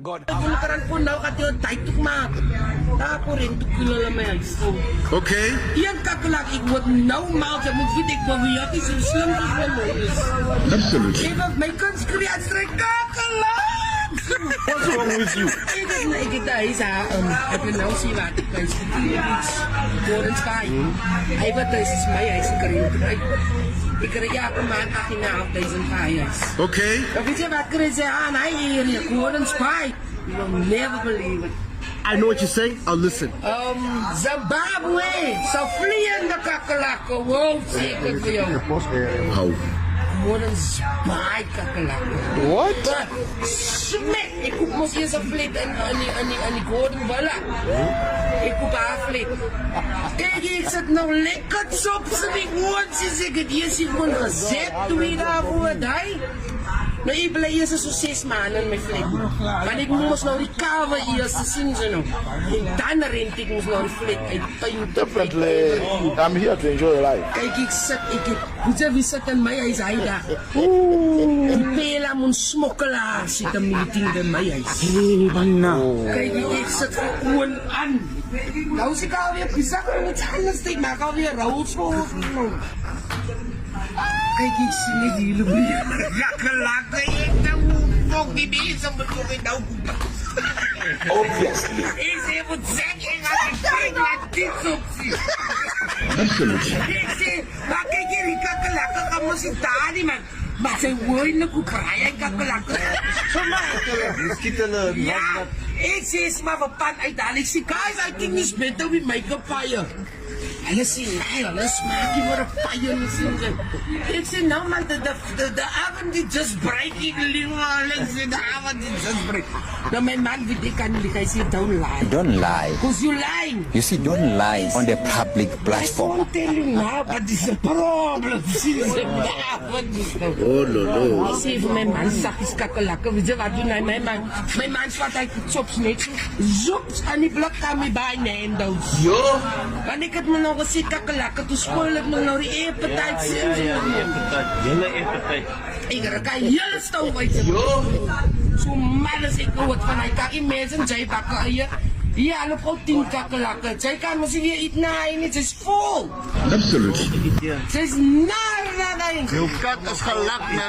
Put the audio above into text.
God. Vulkaran pun daw kati o tayo tukmak. Tapo rin tukilala may agso. Okay. Iyan kakalak igwat now mouth ang magfitik pabiyat is Islam mo is. Absolutely. Iba may konskriat strike kakalak. What's wrong with you? Ikit na ikit tayo sa at now si Vatic by City Golden Sky. Ay ba tayo sa may ay si Karin Tray. Ikaraya ako man akin na out tayo sa payas. Okay. Kapit siya ba't kare siya ay area Golden Sky. You will never believe it. I know what you're saying. I'll listen. Zimbabwe sa fliyan na kakalako. Wow, sikot ko yun. How? Golden Spy kakalako. What? Smek! Ikup mo siya sa fleet ani Gordon Bala. Ikup pa fleet. Kaya giksat na lekat sop sa biguan si Zigad. Yes, ikaw na zet tuwira ako aday. Na ibla iya sa success manan may fleet. Panig mo mas na recover iya sa sinjano. Hinta na rintig mo na fleet ay tayo. Definitely, I'm here to enjoy life. Kay giksat ikit. Bisa visatan may ay zaida. Pela mun smoke la si the meeting the may ay. Kay giksat kuan an. Kau si kau ya bisa ko ni chanas tay ma kau ya raw so. Kay giksat ni dilu biya. Yakalakay ito mo gibisa mo ko daw. Obviously. Ese mo zeking at tigla titsupsi. Absolutely. Ese makikiri kakalaka ka mo si Tani man. Masay woy na kuprayan kakalaka. Kita na. Yeah. Ese is mapapan ay dalik si guys. I think it's better with makeup fire. Alas si Nile, alas maki mo na fire ni Sinja. It's now man the oven did just breaking alas the oven did just break. Na may man with the kanili kay si don't lie. Don't lie. Cause you lying. You see, don't lie on the public I platform. won't tell you now, but it's a problem. Oh no no. Kasi may man sakis kakalaka, video wadu na may man swat ay chops nito. Zops ani block kami ba na endo. Yo. Panikat mo na kasi kakalaka to spoiler mo na ri appetite sin. Yala appetite. Igara kay yes to kay yo. Sumalas ikaw at panay ka imagine jay baka iya. Iya, ano po ting kakalaka? Jay ka mo sige itna ini just full. Absolutely. Just nada. You cut us halak na.